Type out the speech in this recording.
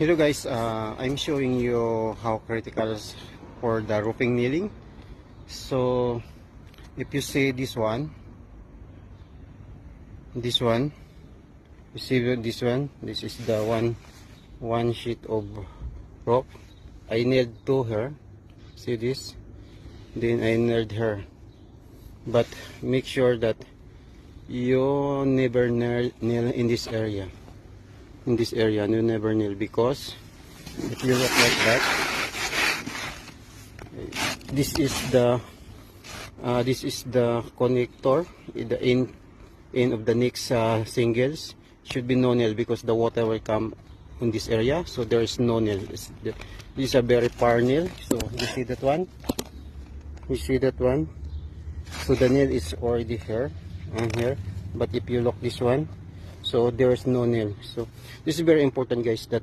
Hello guys, I'm showing you how critical for the roofing nailing. So if you see this one, you see this one, this is the one sheet of rope. I nailed to her, see this, then I nailed her, but make sure that you never nail in this area. You never nail, because if you look like that, this is the connector, the end of the next singles. Should be no nail because the water will come in this area, so there is no nail. This is a very far nail. So you see that one, so the nail is already here and here, but if you look this one, so there is no nail. So this is very important guys, that